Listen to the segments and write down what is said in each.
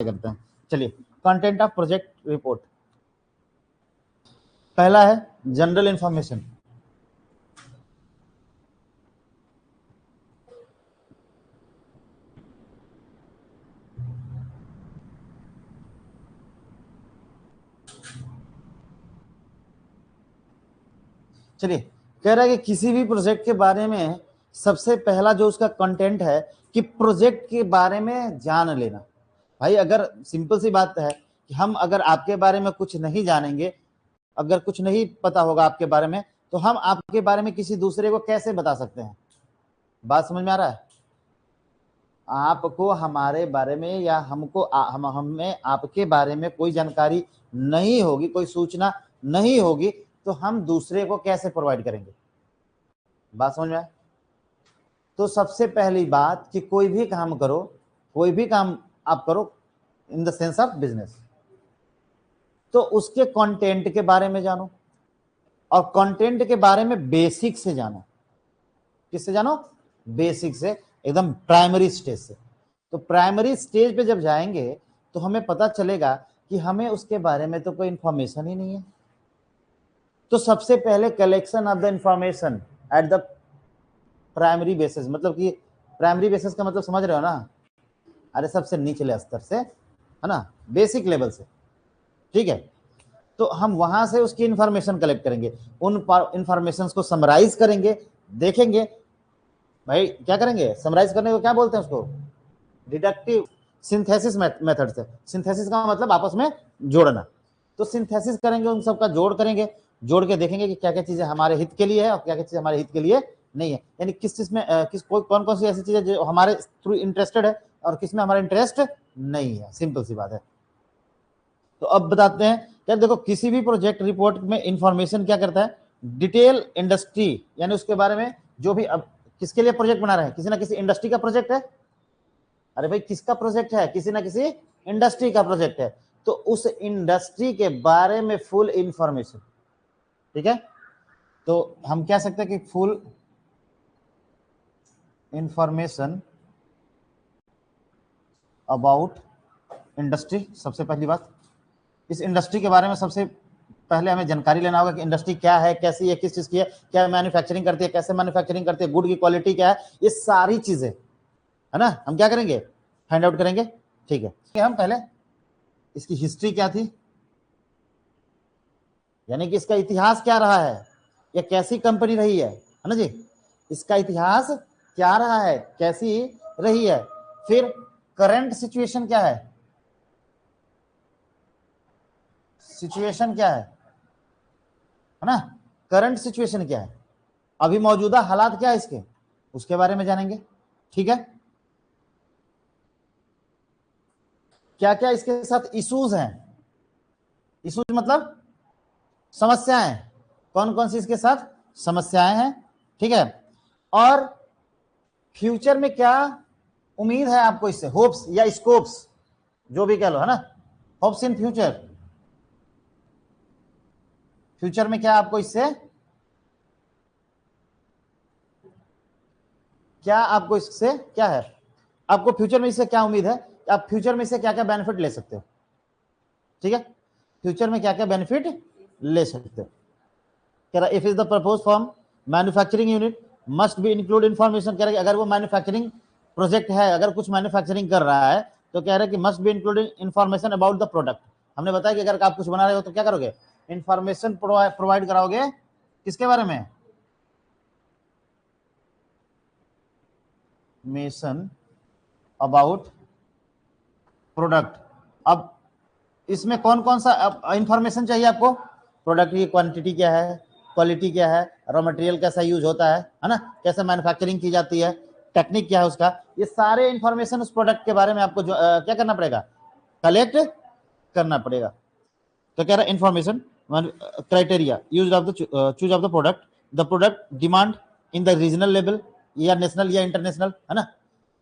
करते हैं। चलिए, कंटेंट ऑफ प्रोजेक्ट रिपोर्ट। पहला है जनरल इंफॉर्मेशन। चलिए, कह रहा है कि किसी भी प्रोजेक्ट के बारे में सबसे पहला जो उसका कंटेंट है कि प्रोजेक्ट के बारे में जान लेना। भाई अगर सिंपल सी बात है कि हम अगर आपके बारे में कुछ नहीं जानेंगे, अगर कुछ नहीं पता होगा आपके बारे में, तो हम आपके बारे में किसी दूसरे को कैसे बता सकते हैं? बात समझ में आ रहा है? आपको हमारे बारे में या हमको हमें आपके बारे में कोई जानकारी नहीं होगी, कोई सूचना नहीं होगी, तो हम दूसरे को कैसे प्रोवाइड करेंगे? बात समझ में आए? तो सबसे पहली बात कि कोई भी काम करो, कोई भी काम आप करो in the sense of business, तो उसके कंटेंट के बारे में जानो, और कंटेंट के बारे में बेसिक से जानो। किससे जानो? बेसिक से, एकदम प्राइमरी स्टेज से। तो प्राइमरी स्टेज पे जब जाएंगे तो हमें पता चलेगा कि हमें उसके बारे में तो कोई इंफॉर्मेशन ही नहीं है। तो सबसे पहले collection of the information at the primary basis, मतलब कि प्राइमरी बेसिस का मतलब समझ रहे हो ना? अरे सबसे निचले स्तर से, है ना, बेसिक लेवल से, ठीक है। तो हम वहां से उसकी इंफॉर्मेशन कलेक्ट करेंगे, उन इंफॉर्मेशन को समराइज करेंगे, देखेंगे। भाई क्या करेंगे? समराइज करने को क्या बोलते हैं? उसको डिडक्टिव सिंथेसिस मेथड से। सिंथेसिस का मतलब आपस में जोड़ना। तो सिंथेसिस करेंगे, उन सबका जोड़ करेंगे, जोड़ के देखेंगे कि क्या क्या चीजें हमारे हित के लिए है और क्या क्या चीजें हमारे हित के लिए नहीं है। यानी किस चीज में कौन कौन सी ऐसी चीजें जो हमारे थ्रू इंटरेस्टेड है और किस में हमारा इंटरेस्ट नहीं है। सिंपल सी बात है। तो अब बताते हैं क्या, देखो किसी भी प्रोजेक्ट रिपोर्ट में इंफॉर्मेशन क्या करता है? डिटेल इंडस्ट्री, यानी उसके बारे में जो भी, अब किसके लिए प्रोजेक्ट बना रहे हैं? किसी ना किसी इंडस्ट्री का प्रोजेक्ट है। अरे भाई किसका प्रोजेक्ट है? किसी ना किसी इंडस्ट्री का प्रोजेक्ट है। तो उस इंडस्ट्री के बारे में फुल इंफॉर्मेशन, ठीक है। तो हम कह सकते हैं कि फुल इंफॉर्मेशन अबाउट इंडस्ट्री। सबसे पहली बात, इस इंडस्ट्री के बारे में सबसे पहले हमें जानकारी लेना होगा कि इंडस्ट्री क्या है, कैसी है, किस चीज की है, क्या मैन्युफैक्चरिंग करती है, कैसे मैन्युफैक्चरिंग करती है, गुड की क्वालिटी क्या है, ये सारी चीजें, है ना, हम क्या करेंगे? फाइंड आउट करेंगे, ठीक है। हम पहले इसकी हिस्ट्री क्या थी, यानी कि इसका इतिहास क्या रहा है, ये कैसी कंपनी रही है ना जी, इसका इतिहास क्या रहा है, कैसी रही है। फिर करंट सिचुएशन क्या है, सिचुएशन क्या है ना, करंट सिचुएशन क्या है, अभी मौजूदा हालात क्या है इसके, उसके बारे में जानेंगे, ठीक है। क्या क्या इसके साथ इश्यूज हैं, इश्यूज मतलब समस्याएं, कौन कौन सी इसके साथ समस्याएं हैं, ठीक है। और फ्यूचर में क्या उम्मीद है आपको इससे, होप्स या स्कोप्स, जो भी कह लो, है ना, होप्स इन फ्यूचर। फ्यूचर में क्या आपको इससे, क्या आपको इससे क्या है, आपको फ्यूचर में इससे क्या उम्मीद है, आप फ्यूचर में इससे क्या क्या बेनिफिट ले सकते हो, ठीक है। फ्यूचर में क्या क्या बेनिफिट ले सकते हो। कह रहा if is the propose form manufacturing unit must be include information. कह रहा है अगर वो मैन्युफैक्चरिंग प्रोजेक्ट है, अगर कुछ मैन्युफैक्चरिंग कर रहा है, तो कह रहा है कि must be included information about the product. हमने बताया कि अगर आप कुछ बना रहे हो तो क्या करोगे? इन्फॉर्मेशन प्रोवाइड कराओगे, किसके बारे में? Mason about product. अब इसमें कौन कौन सा इंफॉर्मेशन चाहिए आपको? प्रोडक्ट की क्वांटिटी क्या है, क्वालिटी क्या है, रॉ मटेरियल कैसा यूज होता है ना, कैसे मैन्युफैक्चरिंग की जाती है, टेक्निक क्या है उसका, ये सारे इंफॉर्मेशन उस प्रोडक्ट के बारे में आपको क्या करना पड़ेगा? कलेक्ट करना पड़ेगा। तो कह रहा है information criteria use of the choose of the product demand in the regional level या नेशनल या इंटरनेशनल, है ना।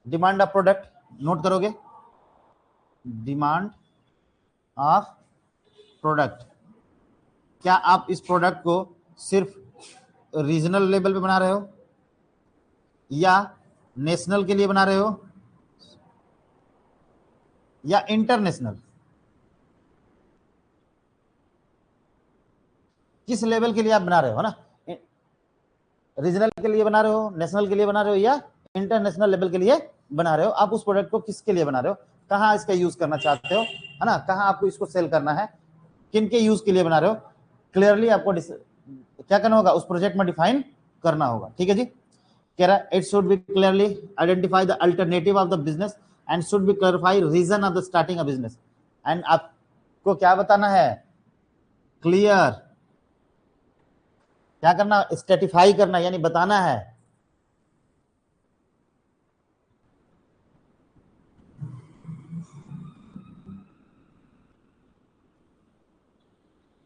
डिमांड ऑफ प्रोडक्ट नोट करोगे, डिमांड ऑफ प्रोडक्ट, क्या आप इस प्रोडक्ट को सिर्फ रीजनल लेवल पे बना रहे हो या नेशनल के लिए बना रहे हो या इंटरनेशनल? किस लेवल के लिए आप बना रहे हो ना, रीजनल के लिए बना रहे हो, नेशनल के लिए बना रहे हो, या इंटरनेशनल लेवल के लिए बना रहे हो? आप उस प्रोडक्ट को किसके लिए बना रहे हो, कहाँ इसका यूज करना चाहते हो, है ना, कहाँ आपको इसको सेल करना है, किन के यूज के लिए बना रहे हो, क्लियरली आपको क्या करना होगा, उस प्रोजेक्ट में डिफाइन करना होगा। ठीक है जी, कह रहा है it should be clearly identify the alternative of the business and should be clarify reason of the starting a business. And आपको क्या बताना है, क्लियर, क्या करना, स्टेटिफाई करना, यानी बताना है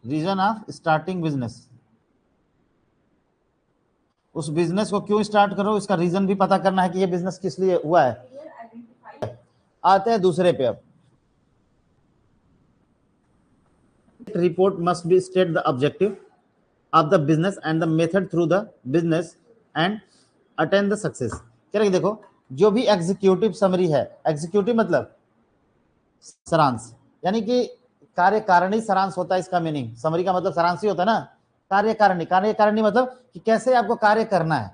रीजन ऑफ स्टार्टिंग बिजनेस। उस बिजनेस को क्यों स्टार्ट करो, इसका रीजन भी पता करना है कि ये बिजनेस किस लिए हुआ है। आते हैं दूसरे पे, अब report must be state the objective of the business and the method through the business and attain the success. कह रहे देखो, जो भी एग्जीक्यूटिव समरी है, एग्जीक्यूटिव मतलब सारांश, यानी कि कार्यकारिणी सारांश होता है इसका मीनिंग, समरी का मतलब सारांश ही होता है ना। कार्यकारिणी, कार्यकारिणी मतलब कि कैसे आपको कार्य करना है,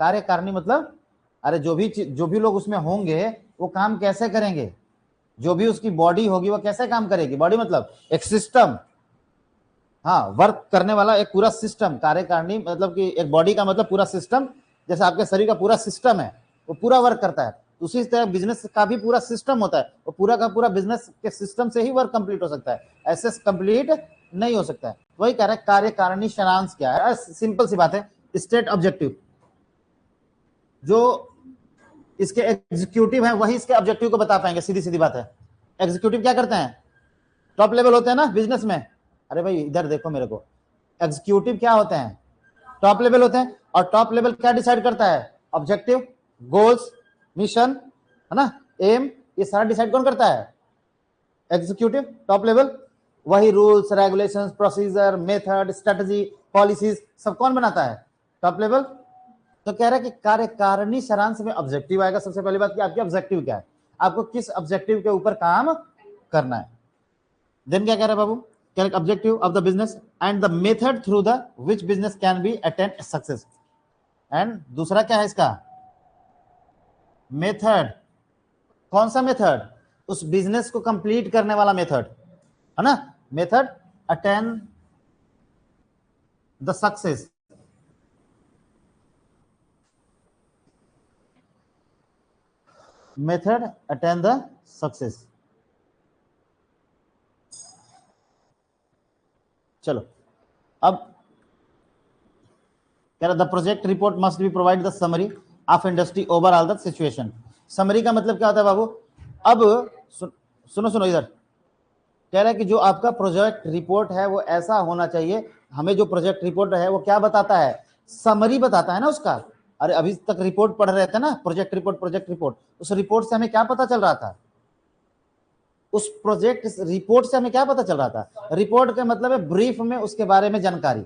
कार्यकारिणी मतलब अरे जो भी लोग उसमें होंगे वो काम कैसे करेंगे, जो भी उसकी बॉडी होगी वो कैसे काम करेगी, बॉडी मतलब एक सिस्टम, हाँ, वर्क करने वाला एक पूरा सिस्टम। कार्यकारिणी मतलब कि एक बॉडी का मतलब पूरा सिस्टम, जैसे आपके शरीर का पूरा सिस्टम है वो पूरा वर्क करता है, उसी तरह बिजनेस का भी पूरा सिस्टम होता है, वो पूरा का पूरा बिजनेस के सिस्टम से ही वर्क कंप्लीट हो सकता है, ऐसे कंप्लीट नहीं हो सकता है। वही कह रहा है कार्यकारिणी सारांश क्या है, सिंपल सी बात है, स्टेट ऑब्जेक्टिव। जो इसके एग्जीक्यूटिव है वही इसके ऑब्जेक्टिव को बता पाएंगे, सीधी सीधी बात है। एग्जीक्यूटिव क्या करते हैं, टॉप लेवल होते हैं ना बिजनेस में। अरे भाई इधर देखो मेरे को, एग्जीक्यूटिव क्या होते हैं, टॉप लेवल होते हैं, और टॉप लेवल क्या डिसाइड करता है, ऑब्जेक्टिव, गोल्स, मिशन, है ना, एम, ये सारा डिसाइड कौन करता है, एग्जीक्यूटिव, टॉप लेवल। वही rules regulations procedure method strategy policies सब कौन बनाता है, टॉप लेवल। तो कह रहा है कि कार्यकारिणी सारांश में ऑब्जेक्टिव आएगा। सबसे पहली बात कि आपकी ऑब्जेक्टिव क्या है, आपको किस ऑब्जेक्टिव के ऊपर काम करना है। देन क्या कह रहा है बाबू, correct objective of the business and the method through the which business can be attain success. And दूसरा क्या है इसका, मेथड, कौन सा मेथड, उस बिजनेस को कंप्लीट करने वाला मेथड, है ना, method attain the success. Method attain the success. चलो अब कह रहा the project report must be provide the summary of industry overall the situation. Summary का मतलब क्या होता है बाबू, अब सुनो इधर, कह रहा है कि जो आपका प्रोजेक्ट रिपोर्ट है वो ऐसा होना चाहिए, हमें जो प्रोजेक्ट रिपोर्ट है वो क्या बताता है, समरी बताता है ना उसका। अरे अभी तक रिपोर्ट पढ़ रहे थे ना, प्रोजेक्ट रिपोर्ट, उस रिपोर्ट से हमें क्या पता चल रहा था, उस प्रोजेक्ट रिपोर्ट से हमें क्या पता चल रहा था, रिपोर्ट का मतलब है ब्रीफ में उसके बारे में जानकारी,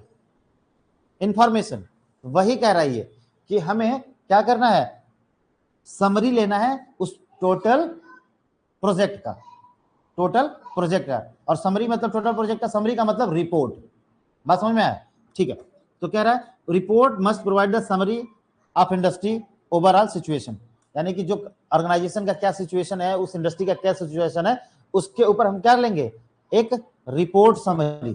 इंफॉर्मेशन। वही कह रही है कि हमें क्या करना है, समरी लेना है उस टोटल प्रोजेक्ट का, और समरी मतलब टोटल प्रोजेक्ट का, समरी का मतलब रिपोर्ट। बात समझ में आया, ठीक है। तो कह रहा है report must provide the summary of industry overall situation, यानी कि जो ऑर्गेनाइजेशन का क्या सिचुएशन है, उस इंडस्ट्री का क्या सिचुएशन है, उसके ऊपर हम क्या लेंगे, एक report summary,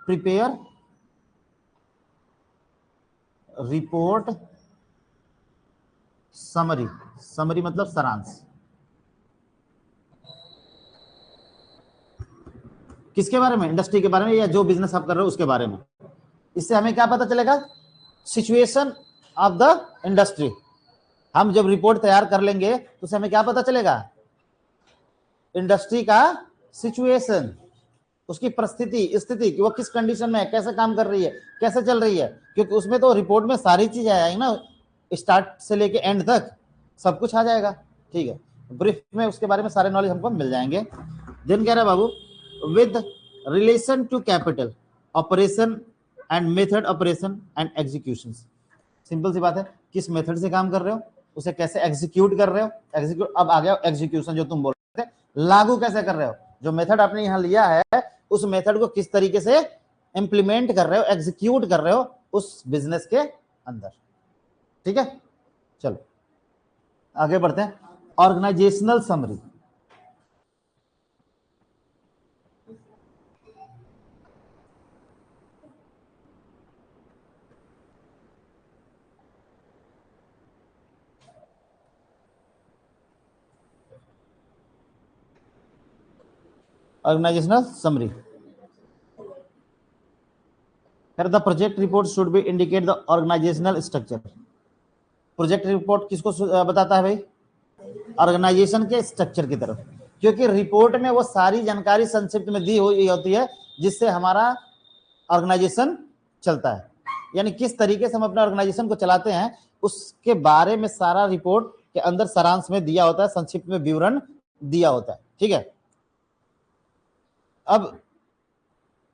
prepare report summary, summary मतलब सारांश, किसके बारे में, इंडस्ट्री के बारे में, या जो बिजनेस आप कर रहे हो उसके बारे में। इससे हमें क्या पता चलेगा, सिचुएशन ऑफ द इंडस्ट्री। हम जब रिपोर्ट तैयार कर लेंगे तो उससे हमें क्या पता चलेगा, इंडस्ट्री का सिचुएशन, उसकी परिस्थिति स्थिति कि वो किस कंडीशन में है, कैसे काम कर रही है, कैसे चल रही है, क्योंकि उसमें तो रिपोर्ट में सारी चीजें आएंगी ना, स्टार्ट से लेके एंड तक सब कुछ आ जाएगा। ठीक है, ब्रीफ में उसके बारे में सारे नॉलेज हमको मिल जाएंगे। देन कह रहा है बाबू with relation to capital operation and method operation and execution. Simple सी बात है, किस मेथड से काम कर रहे हो, उसे कैसे एग्जीक्यूट कर रहे हो, एग्जीक्यूट, अब आ गया एग्जीक्यूशन जो तुम बोल रहे थे, लागू कैसे कर रहे हो, जो मेथड आपने यहां लिया है उस मेथड को किस तरीके से इंप्लीमेंट कर रहे हो, एग्जीक्यूट कर रहे हो उस बिजनेस के अंदर। ठीक है, चलो आगे बढ़ते हैं। Organizational summary, organizational summary, the project report should be indicate the organizational structure। Project report किसको बताता है भाई, ऑर्गेनाइजेशन के स्ट्रक्चर की तरफ, क्योंकि रिपोर्ट में वो सारी जानकारी संक्षिप्त में दी हुई होती है जिससे हमारा ऑर्गेनाइजेशन चलता है, यानी किस तरीके से हम अपने ऑर्गेनाइजेशन को चलाते हैं उसके बारे में सारा रिपोर्ट के अंदर सारांश में दिया होता है, संक्षिप्त में विवरण दिया होता है। ठीक है, अब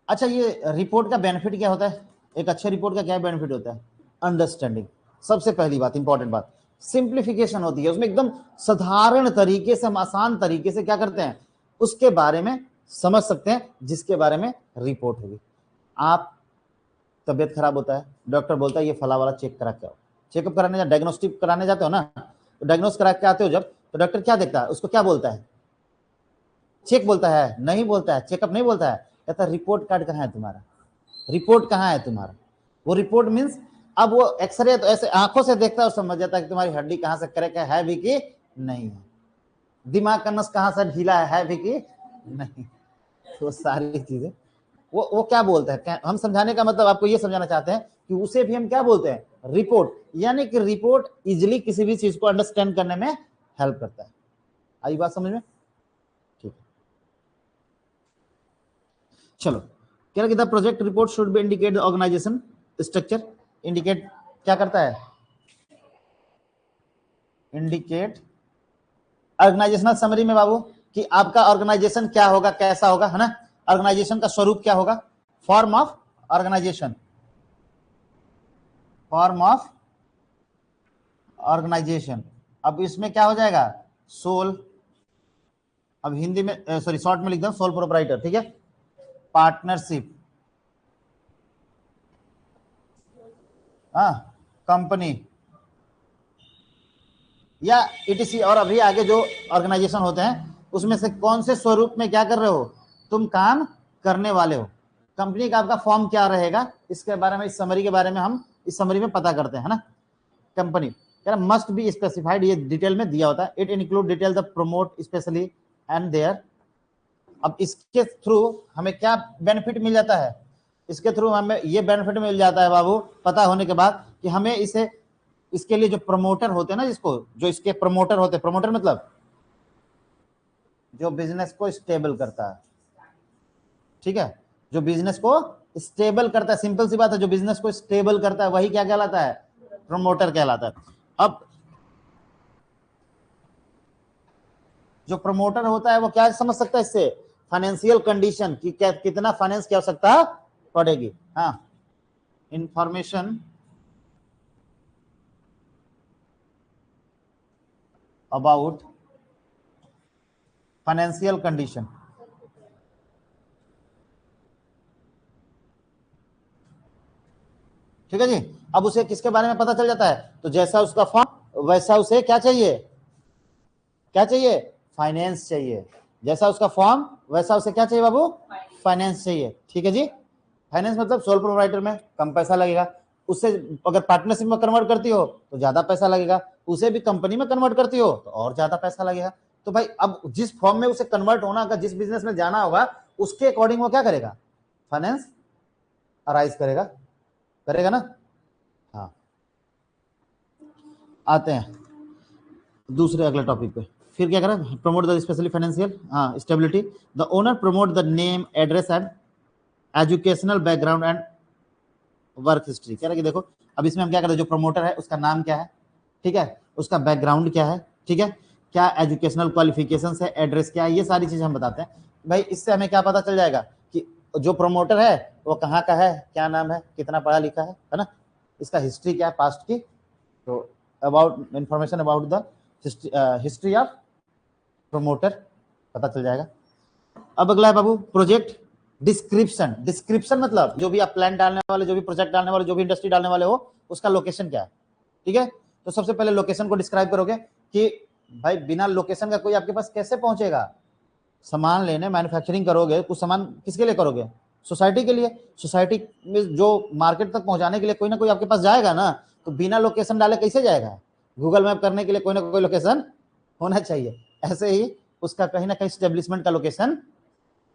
अच्छा ये रिपोर्ट का बेनिफिट क्या होता है, एक अच्छे रिपोर्ट का क्या बेनिफिट होता है, अंडरस्टैंडिंग, सबसे पहली बात, इंपॉर्टेंट बात, सिंप्लीफिकेशन होती है उसमें, एकदम साधारण तरीके से हम आसान तरीके से क्या करते हैं उसके बारे में समझ सकते हैं जिसके बारे में रिपोर्ट होगी। आप तबियत खराब होता है, डॉक्टर बोलता है ये फला वाला चेक करा के आओ, चेकअप कराने डायग्नोस्टिक कराने जाते हो ना, तो डायग्नोस करा के आते हो जब, तो डॉक्टर क्या देखता है, उसको क्या बोलता है, चेक बोलता है, नहीं बोलता है, चेकअप नहीं बोलता है, कहता है रिपोर्ट कार्ड कहाँ है तुम्हारा, रिपोर्ट कहाँ है तुम्हारा। वो रिपोर्ट मीन्स अब वो एक्सरे तो ऐसे आंखों से देखता है और समझ जाता है कि तुम्हारी हड्डी कहाँ से क्रैक है भी कि नहीं है, दिमाग का नस कहाँ से ढीला है भी कि नहीं, तो सारी चीजें वो क्या बोलता है, हम समझाने का मतलब आपको ये समझाना चाहते हैं कि उसे भी हम क्या बोलते हैं, रिपोर्ट, यानी कि रिपोर्ट इजिली किसी भी चीज को अंडरस्टैंड करने में हेल्प करता है। आई बात समझ में, ठीक है, चलो क्या कहता है, project report should be indicate the organization structure, indicate क्या करता है, इंडिकेट ऑर्गेनाइजेशनल समरी में बाबू कि आपका ऑर्गेनाइजेशन क्या होगा, कैसा होगा, है ना, ऑर्गेनाइजेशन का स्वरूप क्या होगा, form of organization, form of organization. अब इसमें क्या हो जाएगा, सोल, अब हिंदी में सॉरी शॉर्ट में लिख दो सोल प्रोप्राइटर, ठीक है, पार्टनरशिप, हाँ, कंपनी या ईटीसी, और अभी आगे जो ऑर्गेनाइजेशन होते हैं उसमें से कौन से स्वरूप में क्या कर रहे हो तुम काम करने वाले हो, कंपनी का आपका फॉर्म क्या रहेगा, इसके बारे में, इस समरी के बारे में हम इस समरी में पता करते हैं, है ना। कंपनी मस्ट बी स्पेसिफाइड, ये डिटेल में दिया होता है, it include detail the promote specially and there. अब इसके थ्रू हमें क्या बेनिफिट मिल जाता है, इसके थ्रू हमें ये बेनिफिट मिल जाता है बाबू पता होने के बाद कि हमें इसे, इसके लिए जो प्रमोटर होते हैं ना, जिसको जो इसके प्रमोटर होते हैं, प्रमोटर मतलब जो बिजनेस को स्टेबल करता है, ठीक है, जो बिजनेस को स्टेबल करता है, सिंपल सी बात है, जो बिजनेस को स्टेबल करता है वही क्या कहलाता है, प्रमोटर कहलाता है। अब जो प्रमोटर होता है वो क्या समझ सकता है इससे, फाइनेंशियल कंडीशन कि क्या कितना फाइनेंस की आवश्यकता पड़ेगी, हाँ, इंफॉर्मेशन अबाउट फाइनेंशियल कंडीशन, ठीक है जी। अब उसे किसके बारे में पता चल जाता है, तो जैसा उसका फॉर्म वैसा उसे क्या चाहिए, क्या चाहिए, फाइनेंस चाहिए, जैसा उसका फॉर्म वैसा उसे क्या चाहिए बाबू, फाइनेंस चाहिए, ठीक है जी। फाइनेंस मतलब सोल प्रोप्राइटर में कम पैसा लगेगा, उससे अगर पार्टनरशिप में कन्वर्ट करती हो तो ज्यादा पैसा लगेगा, उसे भी कंपनी में कन्वर्ट करती हो तो और ज्यादा पैसा लगेगा। तो भाई अब जिस फॉर्म में उसे कन्वर्ट होना होगा, जिस बिजनेस में जाना होगा, उसके अकॉर्डिंग वो क्या करेगा, फाइनेंस अराइज करेगा, करेगा ना। हाँ, आते हैं दूसरे अगले टॉपिक पे, फिर क्या करें, प्रमोट द स्पेशली फाइनेंशियल, हाँ, stability, the owner promote the name address and educational background and work history. कह रहे कि देखो अब इसमें हम क्या करें, जो प्रमोटर है उसका नाम क्या है, ठीक है, उसका बैकग्राउंड क्या है, ठीक है, क्या एजुकेशनल क्वालिफिकेशन है, एड्रेस क्या है, ये सारी चीजें हम बताते हैं भाई। इससे हमें क्या पता चल जाएगा कि जो प्रमोटर है वो कहाँ का है, क्या नाम है, कितना पढ़ा लिखा है ना, इसका हिस्ट्री क्या है पास्ट की, तो about information about the history of promoter, पता चल जाएगा। अब अगला है बाबू प्रोजेक्ट डिस्क्रिप्शन। डिस्क्रिप्शन मतलब जो भी आप प्लान डालने वाले, जो भी प्रोजेक्ट डालने वाले, जो भी इंडस्ट्री डालने वाले हो, उसका लोकेशन क्या है, ठीक है। तो सबसे पहले लोकेशन को डिस्क्राइब करोगे कि भाई बिना लोकेशन का कोई आपके पास कैसे पहुंचेगा। सामान लेने मैन्युफैक्चरिंग करोगे, कुछ सामान किसके लिए करोगे, सोसाइटी के लिए। सोसाइटी में जो मार्केट तक पहुंचाने के लिए कोई ना कोई आपके पास जाएगा ना, तो बिना लोकेशन डाले कैसे जाएगा। गूगल मैप करने के लिए कोई ना कोई लोकेशन होना चाहिए, ऐसे ही उसका कहीं ना कहीं स्टेब्लिशमेंट का लोकेशन,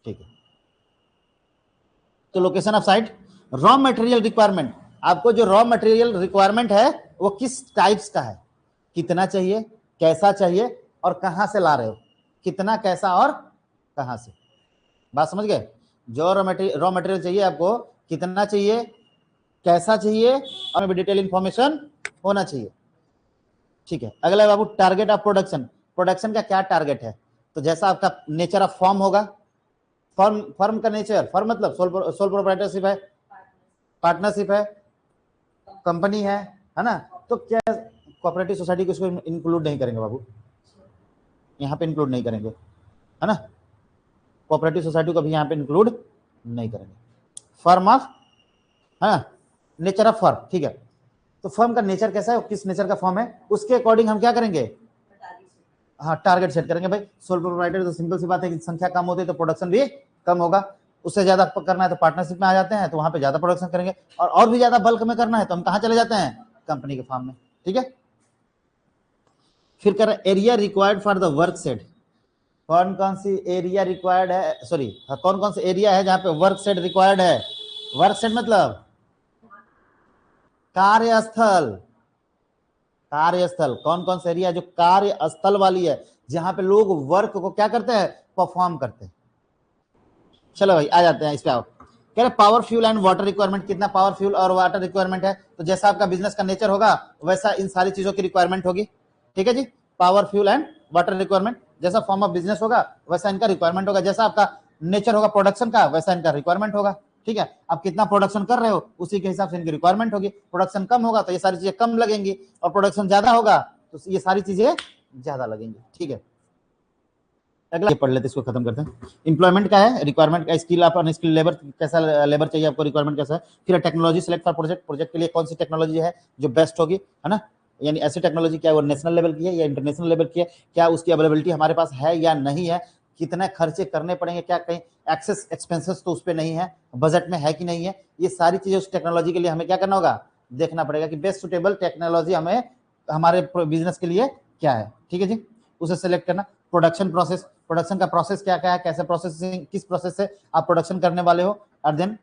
ठीक है। तो location of site, raw material requirement, आपको जो रॉ मटेरियल रिक्वायरमेंट है वो किस टाइप्स का है, कितना चाहिए, कैसा चाहिए और कहां से ला रहे हो, कितना, कैसा और कहां से। बात समझ गए। जो रॉ मटेरियल चाहिए आपको, कितना चाहिए, कैसा चाहिए और भी डिटेल इंफॉर्मेशन होना चाहिए, ठीक है। अगला बाबू टारगेट ऑफ प्रोडक्शन। प्रोडक्शन का क्या टारगेट है, तो जैसा आपका नेचर ऑफ फॉर्म होगा, फर्म का नेचर, फर्म मतलब सोल प्रोप्राइटरशिप है, पार्टनरशिप है, कंपनी है ना। तो क्या कोऑपरेटिव सोसाइटी को इसको इंक्लूड नहीं करेंगे बाबू, यहाँ पे इंक्लूड नहीं करेंगे, है ना। कोऑपरेटिव सोसाइटी को भी यहाँ पे इंक्लूड नहीं करेंगे। फर्म ऑफ, है ना, नेचर ऑफ फर्म, ठीक है। तो फर्म का नेचर कैसा है, किस नेचर का फर्म है, उसके अकॉर्डिंग हम क्या करेंगे, हाँ टारगेट सेट करेंगे। भाई सोल प्रोप्राइटर तो सिंपल सी बात है कि संख्या कम होती है तो प्रोडक्शन भी कम होगा, उससे ज्यादा करना है तो पार्टनरशिप में आ जाते हैं, तो वहां पे ज्यादा प्रोडक्शन करेंगे, और भी ज्यादा बल्क में करना है तो हम कहाँ चले जाते हैं, कंपनी के फार्म में, ठीक है। फिर कर area required for the work set, कौन कौन सी एरिया रिक्वायर्ड है, सॉरी कौन कौन सा एरिया है जहाँ पे वर्क सेट रिक्वायर्ड है। वर्क सेट मतलब कार्यस्थल, कार्यस्थल, कौन कौन सा एरिया जो कार्यस्थल वाली है, जहां पे लोग वर्क को क्या करते हैं, परफॉर्म करते हैं। चलो भाई आ जाते हैं इस पे। आओ, कह रहे power fuel and water requirement, कितना पावर फ्यूल और वाटर रिक्वायरमेंट है। तो जैसा आपका बिजनेस का नेचर होगा वैसा इन सारी चीजों की रिक्वायरमेंट होगी, ठीक है जी। Power fuel and water requirement, जैसा फॉर्म ऑफ बिजनेस होगा वैसा इनका रिक्वायरमेंट होगा, जैसा आपका नेचर होगा प्रोडक्शन का वैसा इनका रिक्वायरमेंट होगा, ठीक है। आप कितना प्रोडक्शन कर रहे हो उसी के हिसाब से इनकी रिक्वायरमेंट होगी। प्रोडक्शन कम होगा तो ये सारी चीजें कम लगेंगी, और प्रोडक्शन ज्यादा होगा तो ये सारी चीजें ज्यादा लगेंगी, ठीक है। अगला पढ़ लेते, इसको खत्म करते हैं। एम्प्लॉयमेंट का है, रिक्वायरमेंट का, स्किल आप अनस्किल लेबर, कैसा लेबर चाहिए आपको, रिक्वायरमेंट कैसा है। फिर technology select for project, project के लिए कौन सी टेक्नोलॉजी है जो बेस्ट होगी, है ना। यानी ऐसी टेक्नोलॉजी क्या वो नेशनल लेवल की है या इंटरनेशनल लेवल की है, क्या उसकी अवेलेबिलिटी हमारे पास है या नहीं है, कितने खर्चे करने पड़ेंगे, क्या कहीं एक्सेस एक्सपेंसेस तो उस पर नहीं है, बजट में है कि नहीं है। ये सारी चीजें उस टेक्नोलॉजी के लिए हमें क्या करना होगा, देखना पड़ेगा कि बेस्ट सुटेबल टेक्नोलॉजी हमें हमारे बिजनेस के लिए क्या है, ठीक है जी। उसे सेलेक्ट करना। प्रोडक्शन प्रोसेस, प्रोडक्शन का प्रोसेस क्या क्या है, कैसे प्रोसेसिंग, किस प्रोसेस से आप प्रोडक्शन करने वाले हो। और देन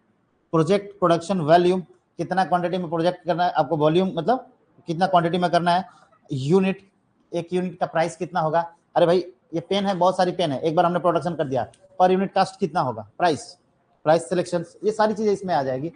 प्रोजेक्ट प्रोडक्शन वॉल्यूम, कितना क्वांटिटी में प्रोजेक्ट करना है आपको, वॉल्यूम मतलब कितना क्वांटिटी में करना है। यूनिट, एक यूनिट का प्राइस कितना होगा। अरे भाई ये पेन है, बहुत सारी पेन है, एक बार हमने प्रोडक्शन कर दिया, पर यूनिट कॉस्ट कितना होगा, प्राइस, प्राइस सिलेक्शन, ये सारी चीजें इसमें आ जाएगी।